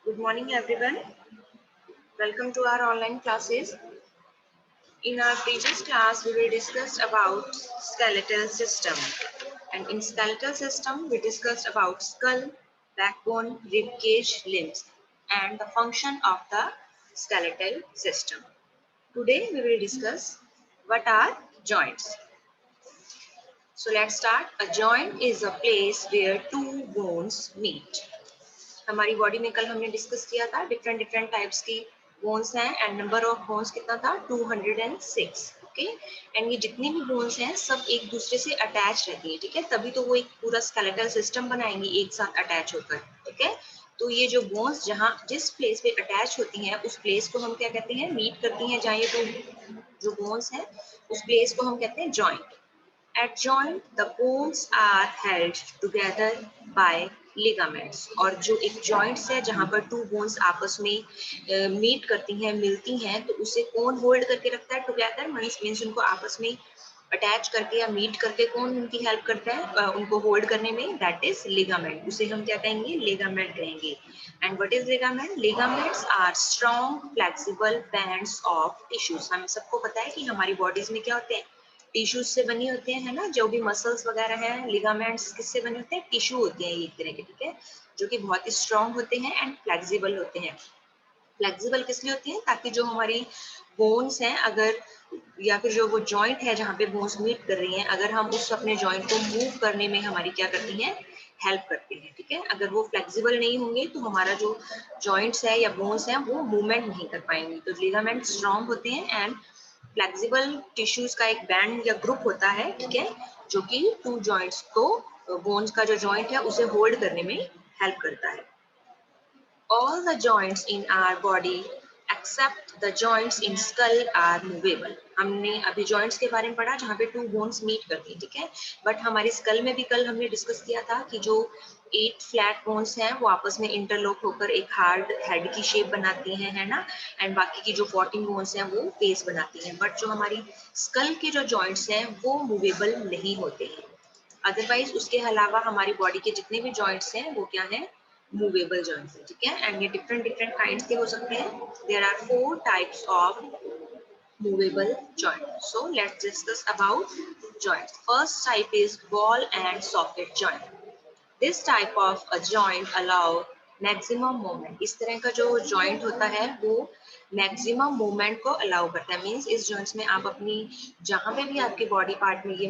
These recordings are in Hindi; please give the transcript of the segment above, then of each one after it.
Good morning, everyone. Welcome to our online classes. In our previous class, we will discuss about skeletal system. And in skeletal system, we discussed about skull, backbone, rib cage, limbs, and the function of the skeletal system. Today, we will discuss what are joints. So let's start. A joint is a place where two bones meet. हमारी बॉडी में कल हमने डिस्कस किया था डिफरेंट डिफरेंट टाइप्स की बोन्स हैं एंड नंबर ऑफ बोन्स कितना था 206. ओके एंड ये जितनी भी बोन्स हैं सब एक दूसरे से अटैच रहती है. ठीक है, तभी तो वो एक पूरा स्केलेटल सिस्टम बनाएंगी एक साथ अटैच होकर. ठीक है, तो ये जो बोन्स जहाँ जिस प्लेस पे अटैच होती हैं उस प्लेस को हम क्या कहते हैं, मीट करती हैं जहाँ ये जो बोन्स हैं उस प्लेस को हम कहते हैं joint. At joint, the bones are held together by ligaments. और जो एक joints है जहाँ पर two bones आपस में meet करती हैं, मिलती हैं, तो उसे कौन hold करके रखता है together? means उनको आपस में अटैच करके या मीट करके कौन उनकी हेल्प करता है उनको होल्ड करने में? That is ligament. उसे हम क्या कहेंगे? लिगामेंट कहेंगे. And what is ligament? Ligaments are strong flexible bands of tissues. हम सबको पता है कि हमारी बॉडीज में क्या होते हैं, टिश्यूज से बनी होते हैं, है ना. जो भी मसल्स वगैरह हैं, लिगामेंट्स किससे बने होते हैं? टिश्यू होते हैं ये एक तरह के. ठीक है, जो कि बहुत ही स्ट्रॉन्ग होते हैं एंड फ्लेक्सिबल होते हैं. फ्लेक्सिबल किस लिए होती है? ताकि जो हमारी बोन्स हैं अगर या फिर जो वो जॉइंट है जहाँ पे बोन्स मीट कर रही हैं, अगर हम उस अपने जॉइंट को मूव करने में हमारी क्या करती हैं? हेल्प करती हैं. ठीक है, अगर वो फ्लेक्सिबल नहीं होंगे तो हमारा जो जॉइंट्स है या बोन्स हैं वो मूवमेंट नहीं कर पाएंगे. तो लिगामेंट स्ट्रॉन्ग होते हैं एंड फ्लेक्सिबल टिश्यूज का एक बैंड या ग्रुप होता है. ठीक है, जो कि टू जॉइंट्स को बोन्स का जो जॉइंट है उसे होल्ड करने में हेल्प करता है. All the joints in our body except the joints in skull are movable. हमने अभी joints के बारे में पढ़ा जहाँ पे two bones meet करती है. ठीक है, बट हमारी skull में भी कल हमने डिस्कस किया था कि जो 8 फ्लैट बोन्स हैं वो आपस में इंटरलॉक होकर एक हार्ड हेड की शेप बनाती हैं, है ना. एंड बाकी की जो 14 बोन्स हैं वो फेस बनाती हैं. बट जो हमारी skull के जो joints हैं वो मूवेबल नहीं होते हैं. अदरवाइज उसके अलावा हमारी बॉडी के जितने भी जॉइंट्स हैं वो क्या है? मूवेबल जॉइंट्स है. ठीक है, एंड ये डिफरेंट डिफरेंट काइंड्स के हो सकते हैं. There are 4 types of movable joint. So let's discuss about joints. First type is ball and socket joint. This type of a joint allow maximum movement. इस तरह का जो joint होता है वो मैक्सिमम मूवमेंट को अलाउ करता है. मीन्स इस जॉइंट्स में आप अपनी जहां पे भी आपके बॉडी पार्ट में ये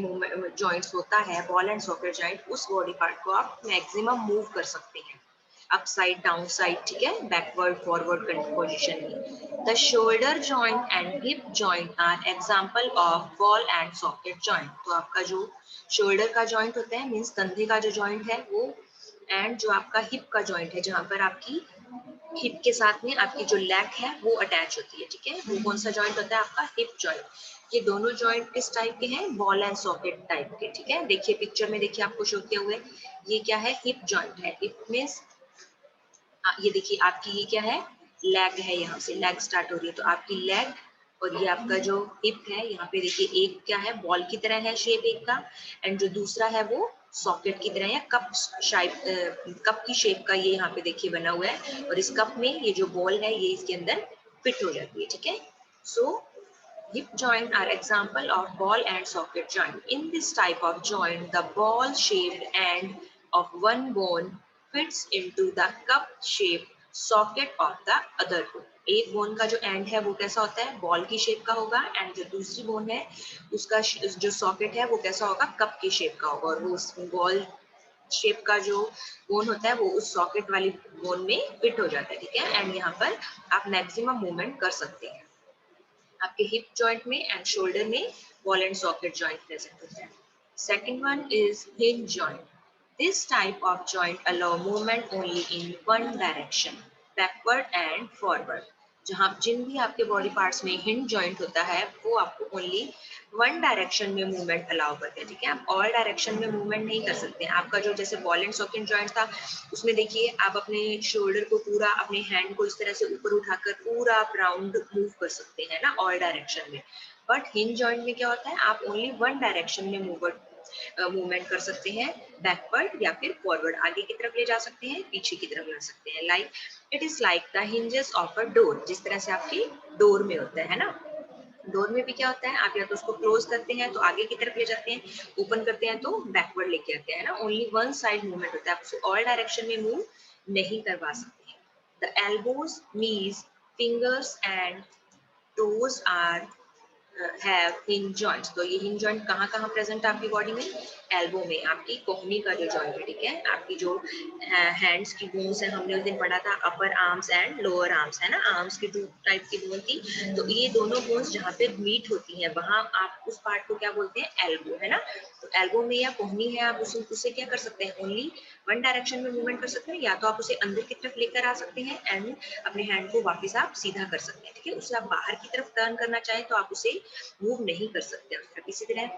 जॉइंट्स होता है, बॉल एंड सॉकेट जॉइंट, उस बॉडी पार्ट को आप मैक्सिमम मूव कर सकते हैं अपसाइड डाउन साइड. ठीक है, बैकवर्ड फॉरवर्ड पोजिशन में. The shoulder joint and hip joint are example of ball and socket joint. तो आपका जो शोल्डर का जॉइंट होता है मीन्स कंधे का जो जॉइंट है वो, एंड जो आपका हिप का जॉइंट है जहां पर आपकी हिप के साथ में आपकी जो लेग है वो अटैच होती है. ठीक है, वो कौन सा जॉइंट होता है? आपका हिप जॉइंट. ये दोनों जॉइंट किस टाइप के हैं? बॉल एंड सॉकेट टाइप के. ठीक है, देखिए पिक्चर में, देखिए आपको शो किए हुए, ये क्या है? हिप जॉइंट है. हिप में ये देखिए आपकी ये क्या है? लेग है. यहाँ से लेग स्टार्ट हो रही है, तो आपकी लेग और ये आपका जो हिप है, यहाँ पे देखिए एक क्या है? बॉल की तरह है शेप एक का, एंड जो दूसरा है वो सॉकेट की तरह या कप शेप, कप की शेप का ये यहाँ पे देखिए बना हुआ है. और इस कप में ये जो बॉल है ये इसके अंदर फिट हो जाती है. ठीक है, सो hip joint are example of ball and socket joint. In this type of joint, the ball-shaped end of one bone fits into the cup-shaped socket of the other bone. एक बोन का जो एंड है वो कैसा होता है? बॉल की शेप का होगा, एंड जो दूसरी बोन है उसका जो सॉकेट है वो कैसा होगा? कप की शेप का होगा. और वो उस बॉल शेप का जो बोन होता है वो उस सॉकेट वाली बोन में फिट हो जाता है. ठीक है, एंड यहाँ पर आप मैक्सिमम मूवमेंट कर सकते हैं. आपके हिप जॉइंट में एंड शोल्डर में ball and socket joint present होता है. Second one is hinge joint. This type of joint allow movement only in one direction, backward and forward. जहां जिन भी आपके बॉडी पार्ट्स में हिंज जॉइंट होता है वो आपको ओनली वन डायरेक्शन में मूवमेंट अलाउ करते हैं. ठीक है, आप ऑल डायरेक्शन में मूवमेंट नहीं कर सकते. आपका जो जैसे बॉल एंड सॉकेट जॉइंट था उसमें देखिए आप अपने शोल्डर को पूरा, अपने हैंड को इस तरह से ऊपर उठाकर पूरा आप राउंड मूव कर सकते हैं ना ऑल डायरेक्शन में. बट हिंज जॉइंट में क्या होता है? आप ओनली वन डायरेक्शन में मूव मूवमेंट कर सकते हैं, बैकवर्ड या फिर फॉरवर्ड, आगे की तरफ ले जा सकते हैं, पीछे की तरफ ला सकते हैं। Like it is like the hinges of a door, जिस तरह से आपकी डोर में होता है ना। डोर में भी क्या होता है, आप या तो उसको क्लोज करते हैं तो आगे की तरफ ले जाते हैं, ओपन करते हैं तो बैकवर्ड लेके आते हैं ना। ओनली वन साइड मूवमेंट होता है, आप उसे ऑल डायरेक्शन में मूव नहीं करवा सकते हैं। The elbows, knees, fingers and toes are have hinge joints. तो ये हिंज जॉइंट कहाँ कहाँ प्रेजेंट है आपकी बॉडी में? एल्बो में, आपकी कोहनी का जो जॉइंट है, ठीक है। आपकी जो हैंड्स की बोन्स है, हमने उस दिन पढ़ा था अपर आर्म्स एंड लोअर आर्म्स, है ना। आर्म्स की 2 टाइप की बोन थी, तो ये दोनों बोन्स जहाँ पे मीट होती हैं वहां आप उस पार्ट को क्या बोलते हैं? एल्बो, है ना। तो एल्बो में या कोहनी है, आप उसे क्या कर सकते हैं? ओनली वन डायरेक्शन में मूवमेंट कर सकते हैं, या तो आप उसे अंदर की तरफ लेकर आ सकते हैं एंड अपने हैंड को वापस आप सीधा कर सकते हैं, ठीक है। उसे आप बाहर की तरफ टर्न करना चाहें तो आप उसे मूव नहीं कर सकते आप। इसी तरह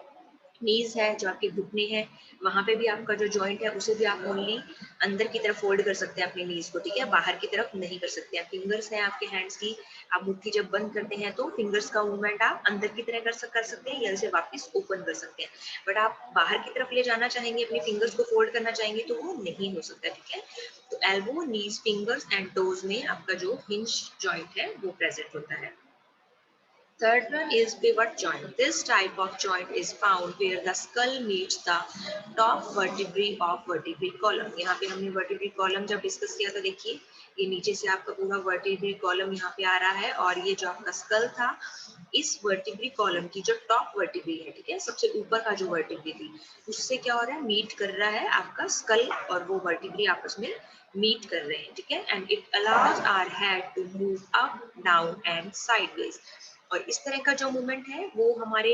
नीज है, जो आपके घुटने हैं, वहां पे भी आपका जो जॉइंट है उसे भी आप ओनली अंदर की तरफ फोल्ड कर सकते हैं अपनी नीज को, ठीक है, बाहर की तरफ नहीं कर सकते हैं। फिंगर्स है आपके हैंड्स की, आप मुट्ठी जब बंद करते हैं तो फिंगर्स का मूवमेंट आप अंदर की तरह कर सकते हैं या इसे वापस ओपन कर सकते हैं। बट आप बाहर की तरफ ले जाना चाहेंगे, अपनी फिंगर्स को फोल्ड करना चाहेंगे तो वो नहीं हो सकता, ठीक है। तो elbow, knees, fingers and toes में आपका जो हिंज जॉइंट है वो प्रेजेंट होता है। Third one is pivot joint. This type of joint is found where the skull meets the top vertebrae of vertebrate column. यहाँ पे हमने vertebrate column जब डिस्कस किया तो देखिए, ये नीचे से आपका पूरा vertebrate column यहाँ पे आ रहा है, और ये जो आपका skull था, इस vertebrate column की जो top vertebrae है, ठीक है, सबसे ऊपर का जो vertebrae थी, उससे क्या हो रहा है? मीट कर रहा है आपका skull, और वो vertebrae आपस में मीट कर रहे हैं, ठीक है। And it allows our head to move up, down and sideways. और इस तरह का जो मूवमेंट है वो हमारे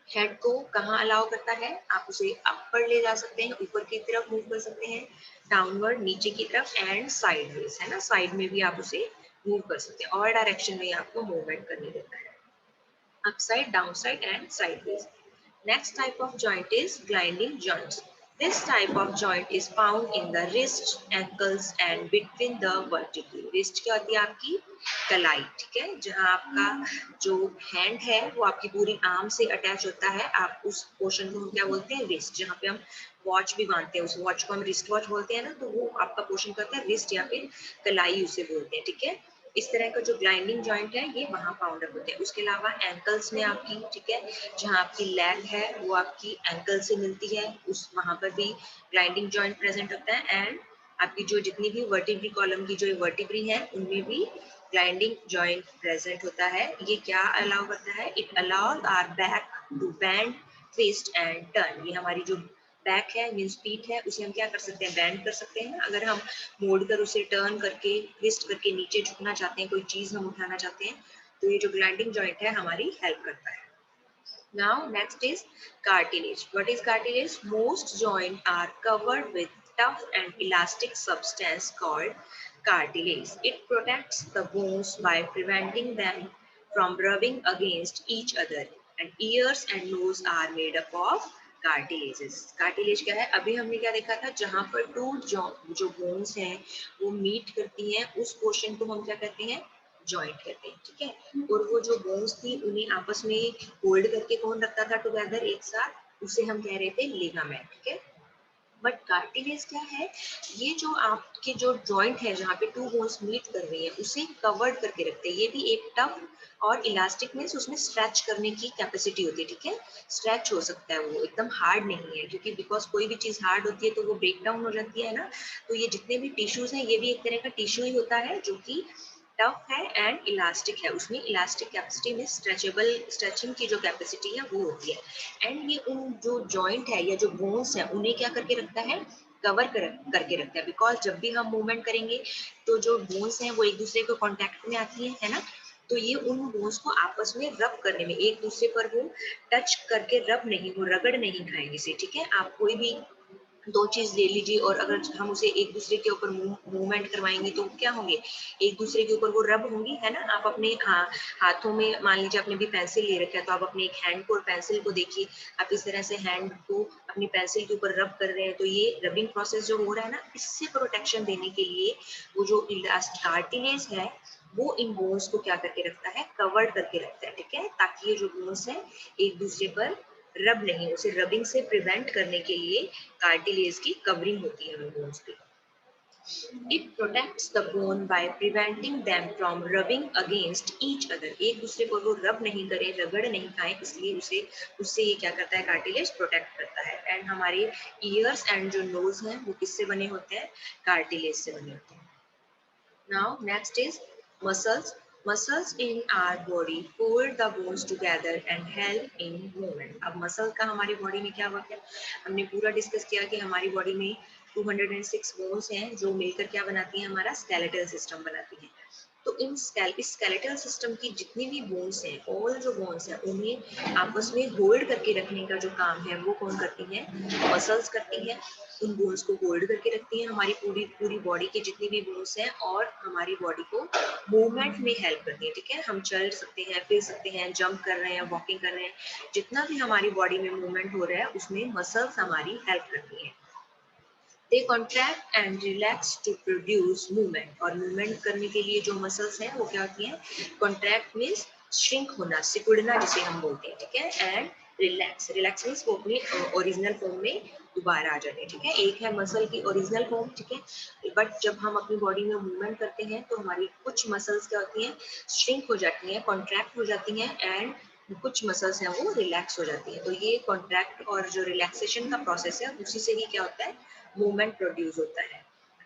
हेड को कहाँ अलाउ करता है? आप उसे अपर ले जा सकते हैं, ऊपर की तरफ मूव कर सकते हैं, डाउनवर्ड नीचे की तरफ, एंड साइडवेज, है ना, साइड में भी आप उसे मूव कर सकते हैं। और डायरेक्शन में आपको मूवमेंट करने देता है, upside, downside and sideways. Next type of joint is gliding joints. This type of joint is found in the wrist, ankles and between the vertebrae. Wrist क्या होती है आपकी? कलाई, ठीक है, जहाँ आपका जो हैंड है वो आपकी पूरी आर्म से अटैच होता है, आप उस पोर्शन को हम क्या बोलते हैं? रिस्ट। जहाँ पे हम वॉच भी बांधते हैं, उस वॉच को हम रिस्ट वॉच बोलते हैं ना, तो वो आपका पोर्शन करता है रिस्ट या फिर कलाई उसे बोलते हैं, ठीक है। इस तरह का जो ग्लाइडिंग जॉइंट है ये वहां फाउंड होते हैं। उसके अलावा एंकल्स में आपकी, ठीक है, जहां आपकी लेग है वो आपकी एंकल से मिलती है, उस वहां पर भी ग्लाइडिंग जॉइंट प्रेजेंट होता है। एंड आपकी जो जितनी भी वर्टिब्री कॉलम की जो वर्टिब्री है उनमें भी ग्लाइडिंग जॉइंट प्रेजेंट होता है। ये क्या अलाउ करता है? It allows our back to bend, twist and turn. ये हमारी जो बैक है, मीन्स पीठ है, उसे हम क्या कर सकते हैं? बेंड कर सकते हैं। अगर हम मोड़ कर उसे टर्न करके, ट्विस्ट करके नीचे झुकना चाहते हैं, कोई चीज हम उठाना चाहते हैं, तो ये जो ग्लाइडिंग जॉइंट है हमारी हेल्प करता है। Now next is cartilage. What is cartilage? Most joints are covered with tough and elastic substance called cartilage. It protects the bones by preventing them from rubbing against each other. And ears and nose are made up of cartilages. Cartilage क्या है? अभी हमने क्या देखा था? जहां पर टू जो बोन्स हैं वो मीट करती हैं, उस पोर्शन को हम क्या कहते हैं? जॉइंट कहते हैं, ठीक है। और वो जो बोन्स थी उन्हें आपस में होल्ड करके कौन रखता था टुगेदर एक साथ? उसे हम कह रहे थे लिगामेंट, ठीक है। बट कार्टिलेज क्या है? ये जो आपके जो जॉइंट है जहाँ पे टू बोन्स मीट कर रही है उसे कवर्ड करके रखते हैं। ये भी एक टफ और इलास्टिक मीन्स उसमें स्ट्रेच करने की कैपेसिटी होती है, ठीक है। स्ट्रेच हो सकता है, वो एकदम हार्ड नहीं है, क्योंकि बिकॉज कोई भी चीज हार्ड होती है तो वो ब्रेक डाउन हो जाती है ना। तो ये जितने भी टिश्यूज हैं ये भी एक तरह का टिश्यू ही होता है जो कि टफ है एंड इलास्टिक है। उसमें इलास्टिक कैपेसिटी में स्ट्रेचिंग की जो कैपेसिटी है वो होती है। एंड ये उन जो जॉइंट है या जो बोन्स है उन्हें क्या करके रखता है? करके रखता है। बिकॉज जब भी हम मूवमेंट करेंगे तो जो बोन्स हैं वो एक दूसरे के कांटेक्ट में आती है ना, तो ये उन बोन्स को आपस में रब करने में, एक दूसरे पर वो टच करके रब नहीं, वो रगड़ नहीं खाएंगे से, ठीक है। आप कोई भी दो चीज ले लीजिए और अगर हम उसे एक दूसरे के ऊपर मूवमेंट करवाएंगे तो क्या होंगे? एक दूसरे के ऊपर वो रब होंगी, है ना। आप अपने हाथों में मान लीजिए आपने भी पेंसिल ले रखा है, तो आप अपने एक हैंड को और पेंसिल को देखिए, आप इस तरह से हैंड को अपनी पेंसिल के ऊपर रब कर रहे हैं, तो ये रबिंग प्रोसेस जो हो रहा है ना, इससे प्रोटेक्शन देने के लिए वो जो कार्टिलेज है वो इन बोन्स को क्या करके रखता है? कवर्ड करके रखता है, ठीक है, ताकि ये जो बोन्स है एक दूसरे पर रब नहीं, उसे रबिंग से प्रिवेंट करने के लिए कार्टिलेज की कवरिंग होती है बोन्स पे। It protects the bone by preventing them from rubbing against each other. एक दूसरे को वो रब नहीं करे, रगड़ नहीं खाए, इसलिए उसे उससे ये क्या करता है, कार्टिलेज प्रोटेक्ट करता है। एंड हमारे ईयर्स एंड जो नोज हैं वो किससे बने होते हैं, कार्टिलेज से बने होते हैं। Now next is muscles. Muscles in our body hold the bones together and help in movement. अब muscle का हमारी बॉडी में क्या वर्क है, हमने पूरा डिस्कस किया कि हमारी बॉडी में 206 बोन्स हैं जो मिलकर क्या बनाती हैं, हमारा स्केलेटल सिस्टम बनाती हैं। तो इस स्केलेटल सिस्टम की जितनी भी बोन्स हैं, ऑल जो बोन्स हैं, उन्हें आपस में होल्ड करके रखने का जो काम है वो कौन करती हैं, मसल्स करती हैं। उन बोन्स को होल्ड करके रखती हैं, हमारी पूरी पूरी बॉडी की जितनी भी बोन्स हैं, और हमारी बॉडी को मूवमेंट में हेल्प करती है। ठीक है, हम चल सकते हैं, फिर सकते हैं, जंप कर रहे हैं, वॉकिंग कर रहे हैं, जितना भी हमारी बॉडी में मूवमेंट हो रहा है उसमें मसल्स हमारी हेल्प करती हैं। They contract and relax to produce movement, और मूवमेंट करने के लिए जो मसल्स हैं वो क्या होती हैं, कॉन्ट्रैक्ट मीन्स श्रिंक होना, सिकुड़ना जिसे हम बोलते हैं। ठीक है, एंड रिलैक्स, रिलैक्स मीन्स वो अपनी ओरिजिनल फॉर्म में दोबारा आ जाते हैं। ठीक है, एक है मसल की ओरिजिनल फॉर्म, ठीक है, बट जब हम अपनी बॉडी में मूवमेंट करते हैं तो हमारी कुछ मसल्स क्या होती हैं, श्रिंक हो जाती हैं, कॉन्ट्रैक्ट हो जाती हैं, एंड कुछ मसल्स हैं वो रिलैक्स हो जाती हैं। तो ये कॉन्ट्रैक्ट और जो रिलैक्सेशन का प्रोसेस है उसी से ही क्या होता है, मूवमेंट प्रोड्यूस होता है।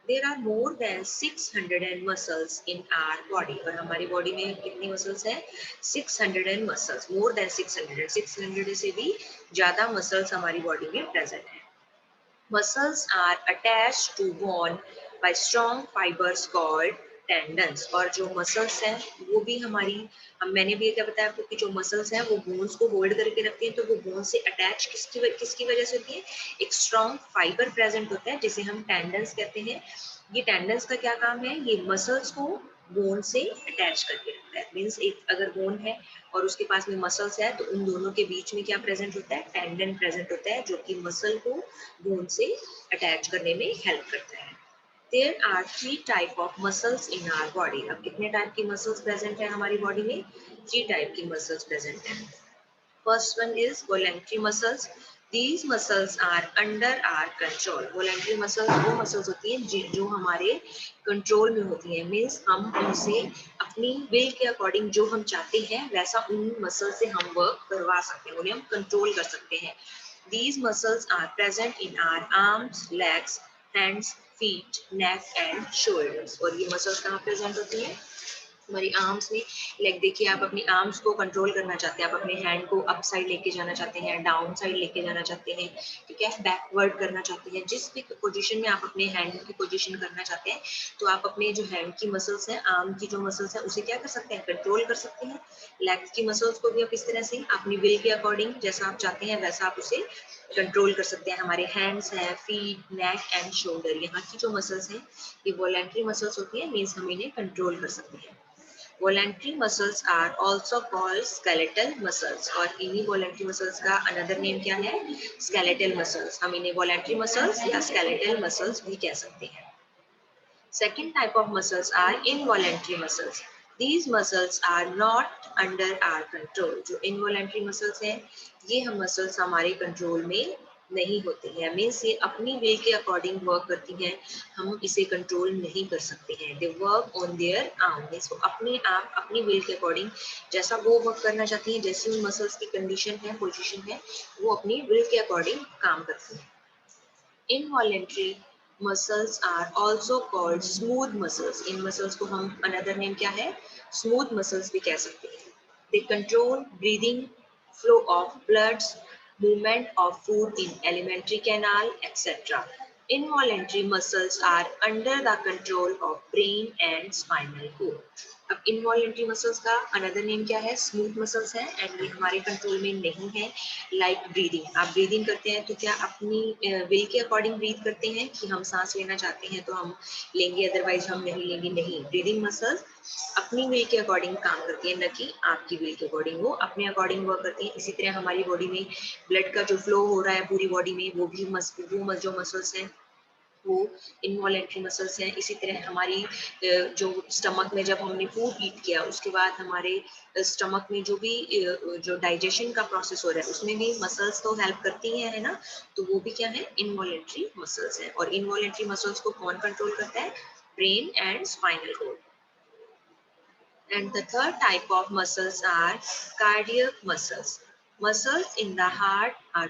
There are more than 600 muscles in our body, और हमारी बॉडी में कितनी मसल्स हैं, 600 मसल्स, मोर देन 600 से भी ज्यादा मसल्स हमारी बॉडी में प्रेजेंट है। Muscles are attached to bone by strong fibers called tendons, और जो मसल्स हैं वो भी हमारी, मैंने भी क्या बताया आपको कि जो मसल्स हैं वो बोन्स को होल्ड करके रखती हैं। तो वो बोन से अटैच किसकी वजह से होती है, एक स्ट्रॉन्ग फाइबर प्रेजेंट होता है जिसे हम टेंडन्स कहते हैं। ये टेंडन्स का क्या काम है, ये मसल्स को बोन से अटैच करके रखता है। मीन्स एक अगर बोन है और उसके पास में मसल्स है तो उन दोनों के बीच में क्या प्रेजेंट होता है, टेंडन प्रेजेंट होता है, जो कि मसल को बोन से अटैच करने में हेल्प करता है। There are 3 type of muscles in our body. अब कितने टाइप की मसल्स प्रेजेंट है हमारी बॉडी में, 3 टाइप की मसल्स प्रेजेंट है। First one is voluntary muscles. These muscles are under our control. Voluntary muscles वो muscles होती हैं जो हमारे कंट्रोल में होती हैं। मीन्स हम उनसे अपनी विल के अकॉर्डिंग जो हम चाहते हैं वैसा उन मसल से हम वर्क करवा सकते हैं, उन्हें हम कंट्रोल कर सकते हैं। These muscles are present in our arms, legs, hands, feet, neck and shoulders. और ये मसल्स कहाँ प्रेजेंट होती हैं, हमारी आर्म्स में। लाइक देखिए, आप अपनी आर्म्स को कंट्रोल करना चाहते हैं, आप अपने हैंड को अप साइड लेके जाना चाहते हैं, डाउन साइड लेके जाना चाहते हैं, ठीक है, बैकवर्ड करना चाहते हैं, जिस भी पोजीशन में आप अपने हैंड की पोजीशन करना चाहते हैं, तो आप अपने जो हैंड की मसल्स हैं, आर्म की जो मसल्स हैं, उसे क्या कर सकते हैं, कंट्रोल कर सकते हैं। लेग्स की मसल्स को भी आप इस तरह से अपनी विल के अकॉर्डिंग जैसा आप चाहते हैं वैसा आप उसे कंट्रोल कर सकते हैं। हमारे हैंड्स हैं, फीट, नेक एंड शोल्डर, यहाँ की जो मसल्स हैं ये वॉलेंट्री मसल्स होती है, मीन्स हम इन्हें कंट्रोल कर सकते हैं। Voluntary muscles are also called skeletal muscles, और इन्हीं voluntary muscles का another name क्या है, skeletal muscles। हम इन्हें voluntary muscles या skeletal muscles भी कह सकते हैं। Second type of muscles are involuntary muscles. These muscles are not under our control. जो involuntary muscles हैं ये हम muscles हमारे कंट्रोल में नहीं होते हैं, मीन्स ये अपनी विल के अकॉर्डिंग वर्क करती हैं, हम इसे कंट्रोल नहीं कर सकते हैं। They work on their arm, means वो अपने आप अपनी विल के अकॉर्डिंग जैसा वो वर्क करना चाहती हैं, जैसी उन मसल्स की कंडीशन है, पोजीशन है, वो अपनी विल के अकॉर्डिंग काम करती हैं। Involuntary muscles are also called smooth muscles. In muscles को हम another name क्या है, smooth muscles भी कह सकते हैं। They control breathing, flow of blood, movement of food in alimentary canal, etc. Involuntary muscles are under the control of brain and spinal cord. अब इनवॉलेंट्री मसल्स का अनदर नेम क्या है, स्मूथ मसल्स है, एंड ये हमारे कंट्रोल में नहीं है। लाइक ब्रीदिंग, आप ब्रीदिंग करते हैं तो क्या अपनी विल के अकॉर्डिंग ब्रीथ करते हैं कि हम सांस लेना चाहते हैं तो हम लेंगे, अदरवाइज हम नहीं लेंगे, नहीं। ब्रीदिंग मसल्स अपनी विल के अकॉर्डिंग काम करती है, न कि आपकी विल के अकॉर्डिंग, वो अपने अकॉर्डिंग वर्क करती है। इसी तरह हमारी बॉडी में ब्लड का जो फ्लो हो रहा है पूरी बॉडी में, वो भी जो मसल्स हैं वो इनवॉलेंट्री मसल्स हैं। इसी तरह हमारी जो स्टमक में जब हमने फूड ईट किया उसके बाद हमारे स्टमक में जो भी जो डाइजेशन का प्रोसेस हो रहा है उसमें भी मसल्स तो हेल्प करती हैं, है ना। तो वो भी क्या है, इनवॉलेंट्री मसल्स है। और इनवॉलेंट्री मसल्स को कौन कंट्रोल करता है, brain and spinal cord. And the third type of muscles are cardiac muscles. Muscles in the heart are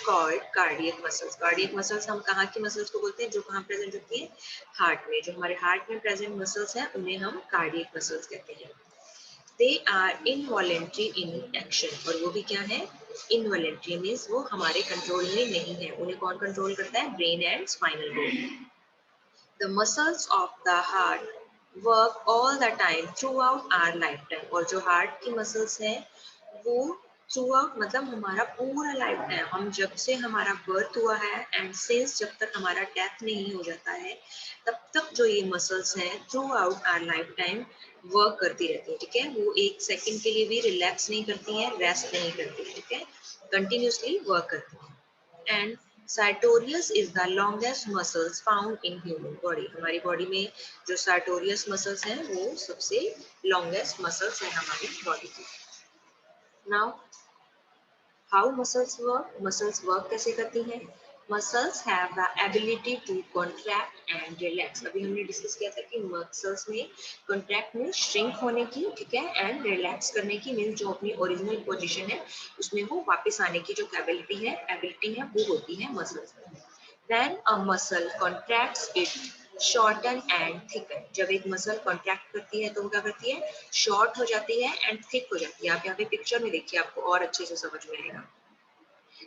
called cardiac muscles. Cardiac muscles हम कहाँ की muscles को बोलते हैं, जो कहाँ present होती है, heart में। जो हमारे heart में present muscles हैं उन्हें हम cardiac muscles कहते हैं। They are involuntary in action. और वो भी क्या है, involuntary means वो हमारे control में नहीं है। उन्हें कौन control करता है, brain and spinal cord. The muscles of the heart work all the time throughout our lifetime. और जो heart की muscles हैं वो throughout मतलब हमारा पूरा लाइफ टाइम, हम जब से हमारा बर्थ हुआ है एंड सिंस जब तक हमारा डेथ नहीं हो जाता है तब तक जो ये मसल्स हैं throughout our lifetime work करती रहती है, ठीक है। वो एक सेकंड के लिए भी रिलैक्स नहीं करती हैं, रेस्ट नहीं करती है, ठीक है, कंटिन्यूसली वर्क करती है। And sartorius is the longest muscles found in human body. हमारी बॉडी में जो sartorius muscles हैं वो सबसे longest muscles हैं हमारी बॉडी की। Now how muscles work? Muscles work कैसे करती हैं? Muscles have the ability to contract and relax. अभी हमने डिस्कस किया था कि muscles में contract में shrink होने की, ठीक है, and relax करने की, मीन्स जो अपनी ओरिजिनल पोजीशन है उसमें वो वापस आने की जो ability है वो होती है muscles में। When a muscle contracts, it shorten and thicken. जब एक मसल कॉन्ट्रैक्ट करती है तो वो क्या करती है, शॉर्ट हो जाती है एंड थिक हो जाती है। आप यहाँ पे पिक्चर में देखिए, आपको और अच्छे से समझ में आएगा।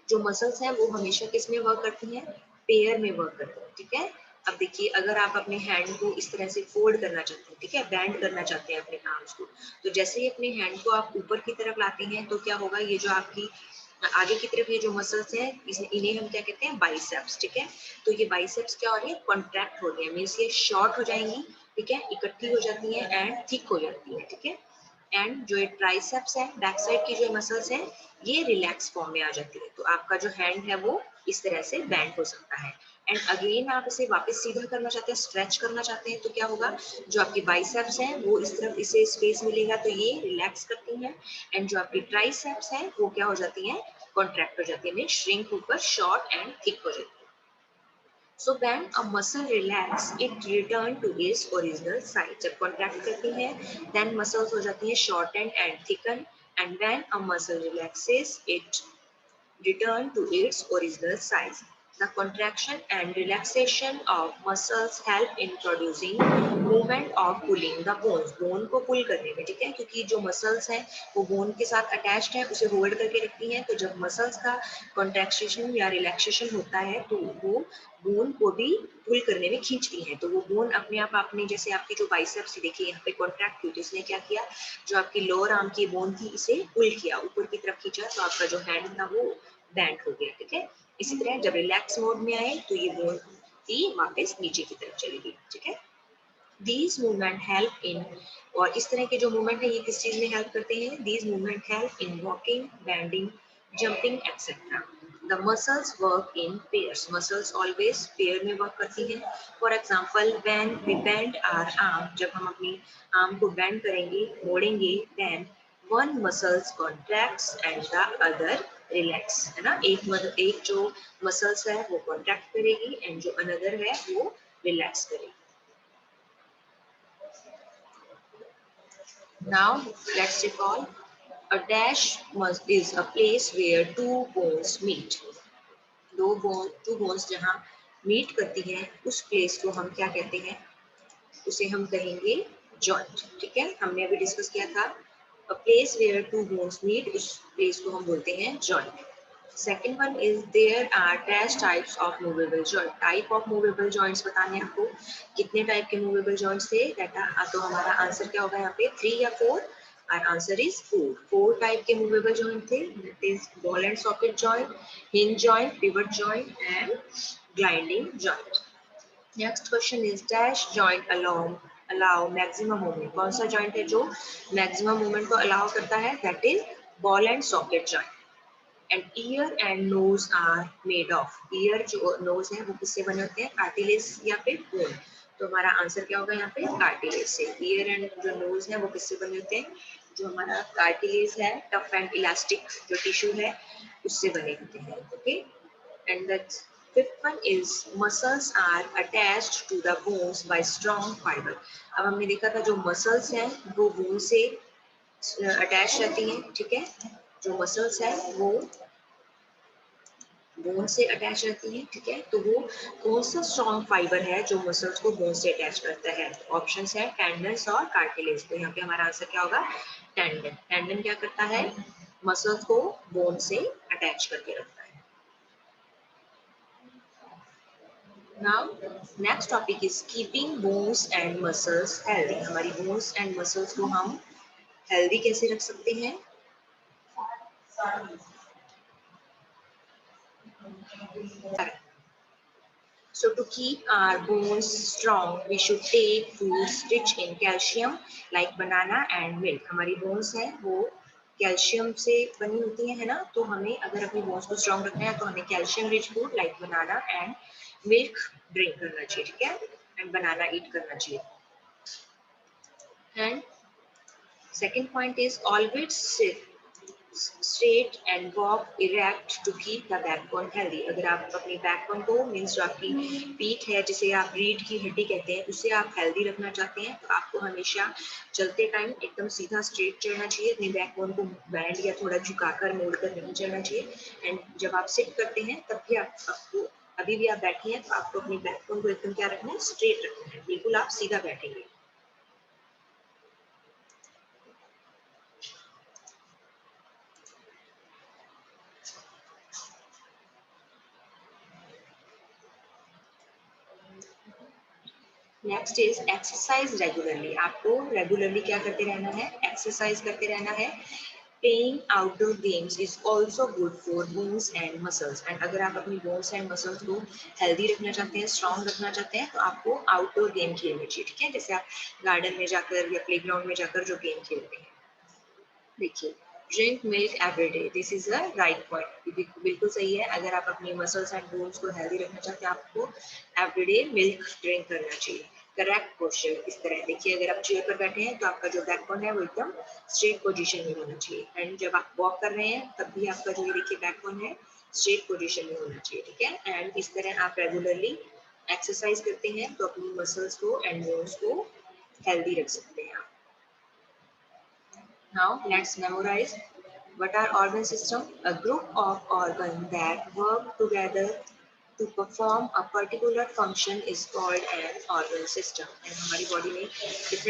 जो मसल्स हैं वो हमेशा किस में वर्क करती हैं, पेयर में वर्क करती हैं, ठीक है। अब देखिए, अगर आप अपने हैंड को इस तरह से फोल्ड करना चाहते हैं, ठीक है, बैंड करना चाहते हैं अपने आर्म्स को, तो जैसे ही अपने हैंड को आप ऊपर की तरफ लाते हैं तो क्या होगा, ये जो आपकी आगे की तरफ ये जो मसल्स हैं इन्हें हम क्या कहते हैं, बाइसेप्स, ठीक है। तो ये बाइसेप्स क्या हो रही है, कॉन्ट्रैक्ट हो रही है, मीन्स ये शॉर्ट हो जाएंगी, ठीक है, इकट्ठी हो जाती है एंड थिक हो जाती है, ठीक है। एंड जो ये ट्राइसेप्स है, बैक साइड की जो मसल्स है, ये रिलैक्स फॉर्म में आ जाती है। तो आपका जो हैंड है वो इस तरह से बैंड हो सकता है। एंड अगेन आप इसे वापस सीधा करना चाहते हैं, स्ट्रेच करना चाहते हैं, तो क्या होगा, जो आपकी बाइसेप्स हैं वो इस तरफ इसे स्पेस मिलेगा तो ये रिलैक्स करती हैं, एंड जो आपकी ट्राइसेप्स हैं वो क्या हो जाती हैं, कॉन्ट्रैक्ट हो जाती है, मीन श्रिंक होकर शॉर्ट एंड थिक हो जाती है। So when a muscle relax, it return to its original size. जब contract करती है, then muscles हो जाती है shortened and thicken, and when a muscle relaxes, it return to its original size. The contraction and relaxation of muscles help in producing movement of pulling the bones. Bone को pull करने में, ठीक है, क्योंकि जो muscles हैं वो bone के साथ attached है, उसे hold करके रखती हैं। तो जब muscles का contraction या relaxation होता है तो वो bone को भी pull करने में खींचती हैं। तो वो bone अपने आप, आपने जैसे आपकी जो biceps देखिए यहाँ पे contract हुई, तो इसने क्या किया, जो आपकी lower arm की bone थी इसे pull किया, ऊपर की तरफ खींचा, तो आपका जो hand था वो बैंड हो गया, ठीक है। इसी तरह जब रिलैक्स मोड में आए तो ये बोन ही वापस नीचे की तरफ चलेगी, ठीक है। These movement help in, और इस तरह के जो मूवमेंट है ये किस चीज में हेल्प करते हैं, These movement help in walking, bending, jumping, etc. The muscles work in pairs. Muscles always pair में work करती हैं. For example, when we bend our arm, जब हम अपनी आर्म को बेंड करेंगे, मोड़ेंगे, then one muscles contracts and the other relax, है ना। एक जो मसल्स है वो कॉन्ट्रैक्ट करेगी एंड जो अनदर है वो रिलैक्स करेगी। Now let's recall. A dash is a place where two bones meet. two bones जहाँ meet करती हैं उस place को हम क्या कहते हैं, उसे हम कहेंगे joint, ठीक है। हमने अभी डिस्कस किया था, a place where two bones meet, उस place को हम बोलते हैं joint. Second one is there are dash types of movable joint. Type of movable joints बताने आपको, कितने टाइप के movable joints थे बेटा, तो हमारा आंसर क्या होगा यहाँ पे, 3 या 4? Our answer is 4. 4 टाइप के movable joint थे, that is ball and socket joint, hinge joint, pivot joint and gliding joint. Next question is dash joint allow maximum movement. कौन सा joint है जो maximum movement को allow करता है, that is ball and socket joint. And ear and nose are made of, ear जो नोज है वो किससे बने होते हैं, कार्टिलेज या फिर बोन। तो हमारा आंसर क्या होगा यहाँ पे, कार्टिलेज से। ईयर एंड जो नोज है वो किससे बने होते हैं, जो हमारा कार्टिलेज है, टफ एंड इलास्टिक जो टिश्यू है उससे बने होते हैं। Okay, and the fifth one is muscles are attached to the bones by strong fibre. अब हमने देखा था जो मसल्स हैं वो बोन से अटैच रहती हैं, ठीक है, जो मसल्स है वो बोन से अटैच रहती है, ठीक है। तो वो कौन सा स्ट्रॉन्ग फाइबर है जो मसल्स को बोन से अटैच करता है, ऑप्शंस है टेंडन्स और कार्टिलेज। तो यहाँ पे हमारा आंसर क्या होगा, टेंडन। टेंडन क्या करता है, मसल्स को बोन से अटैच करके रखता है। Now next topic is keeping bones and muscles healthy. हमारी बोन्स एंड मसल्स को हम हेल्दी कैसे रख सकते हैं, so to keep our bones strong, we should take foods rich in calcium like banana and milk. हमारी bones है वो कैल्शियम से बनी होती है ना, तो हमें अगर अपनी बोन्स को स्ट्रॉन्ग रखना है तो हमें calcium rich food like banana and milk drink करना चाहिए, ठीक है, एंड बनाना ईट करना चाहिए। And second point is always sit straight and walk erect to keep the backbone healthy। अगर आप अपनी बैकबोन को मीन्स जो आपकी पीठ है जिसे आप रीढ़ की हड्डी कहते हैं उसे आप हेल्दी रखना चाहते हैं तो आपको हमेशा चलते टाइम एकदम सीधा स्ट्रेट चलना चाहिए, अपनी बैकबोन को बैंड या थोड़ा झुकाकर मोड़कर नहीं चलना चाहिए। एंड जब आप सिट करते हैं तब भी आपको अभी भी आप बैठे हैं तो आपको अपनी बैकबोन को एकदम क्या रखना है, स्ट्रेट रखना है, बिल्कुल आप सीधा बैठेंगे। Next is exercise regularly. आपको रेगुलरली क्या करते रहना है, एक्सरसाइज करते रहना है। Playing outdoor games is also good for bones and muscles. And अगर आप अपनी बोन्स एंड मसल्स को हेल्दी रखना चाहते हैं, स्ट्रॉन्ग रखना चाहते हैं तो आपको आउटडोर गेम खेलने चाहिए, ठीक है, जैसे आप गार्डन में जाकर या प्लेग्राउंड में जाकर जो गेम खेलते हैं। देखिए, drink milk every day, this is a right point, बिल्कुल सही है। अगर आप अपनी मसल्स एंड बोन्स को हेल्दी रखना चाहते हैं आपको एवरीडे मिल्क ड्रिंक करना चाहिए। करेक्ट पोस्चर इस तरह देखिए, अगर आप चेयर पर बैठे हैं तो आपका जो बैकबोन है वो एकदम स्ट्रेट पोजीशन में होना चाहिए। एंड जब आप वॉक कर रहे हैं तब भी आपका जो ये देखिए बैकबोन है स्ट्रेट पोजीशन में होना चाहिए, ठीक है। एंड इस तरह आप रेगुलरली एक्सरसाइज करते हैं तो अपनी मसल्स को एंड बोन्स को हेल्दी रख सकते हैं आप। Now let's memorize what are organ system? A group of organs that work together to perform a particular function is called an organ system. And हमारी body में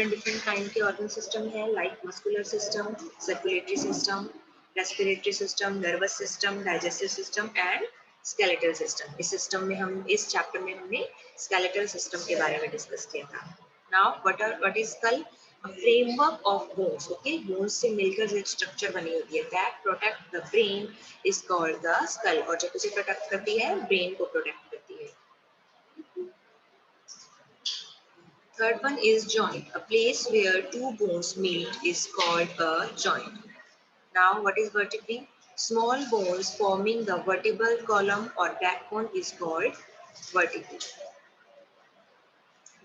different kind के organ system है like muscular system, circulatory system, respiratory system, nervous system, digestive system and skeletal system. इस system में हम इस chapter में हमने skeletal system के बारे में discuss किया था. Now what is skull? A framework of bones, okay, bones से मिलकर जो एक structure बनी होती है that protect the brain is called the skull। और जब उसे protect करती है brain को protect करती है। Third one is joint, a place where two bones meet is called a joint। Now what is vertebrae? Small bones forming the vertebral column or backbone is called vertebrae।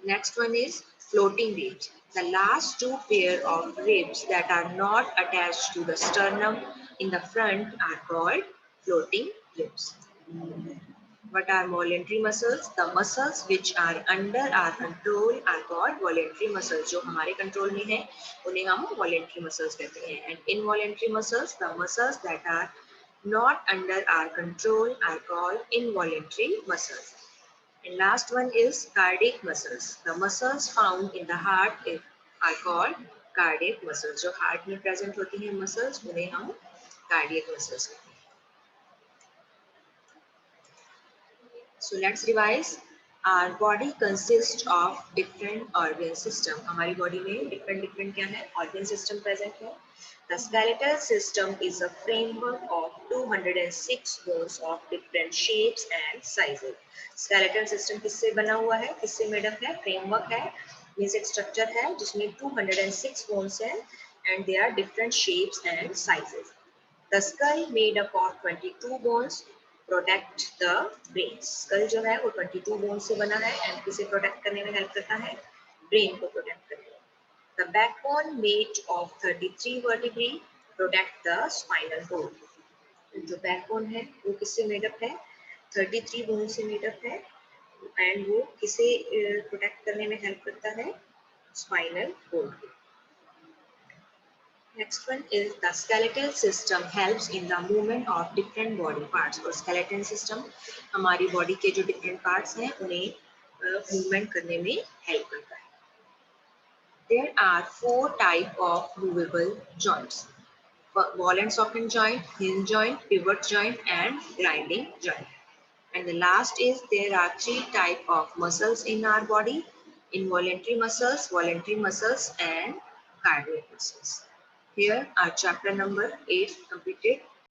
Next one is floating ribs. The last two pair of ribs that are not attached to the sternum in the front are called floating ribs। What are voluntary muscles? The muscles which are under our control are called voluntary muscles। जो हमारे control में है उन्हें हम voluntary muscles कहते हैं। And involuntary muscles, the muscles that are not under our control are called involuntary muscles। And last one is cardiac muscles। The muscles found in the heart are called cardiac muscles। जो heart में present होती हैं muscles उन्हें हम cardiac muscles कहते हैं। So let's revise. Our body consists of different organ system। हमारी body में different क्या है, organ system present है। The skeletal system is a framework of 206 bones of different shapes and sizes। Skeletal system किससे बना हुआ है, किससे made up है, framework है, means एक structure है जिसमें 206 bones हैं and they are different shapes and sizes। The skull made up of 22 bones protect the brain. Skull जो है वो 22 bones से बना है and किसे protect करने में help करता है? Brain को protect करने में. The backbone made of 33 vertebrae protect the spinal cord. जो backbone है वो किससे made up है? 33 bones से made up है and वो किसे protect करने में help करता है? Spinal cord. Next one is the skeletal system helps in the movement of different body parts. और skeleton system हमारी body के जो different parts हैं उन्हें movement करने में help करता है. There are 4 types of movable joints: ball and socket joint, hinge joint, pivot joint, and grinding joint. And the last is there are 3 types of muscles in our body: involuntary muscles, voluntary muscles, and cardiac muscles. Here our chapter number 8 completed.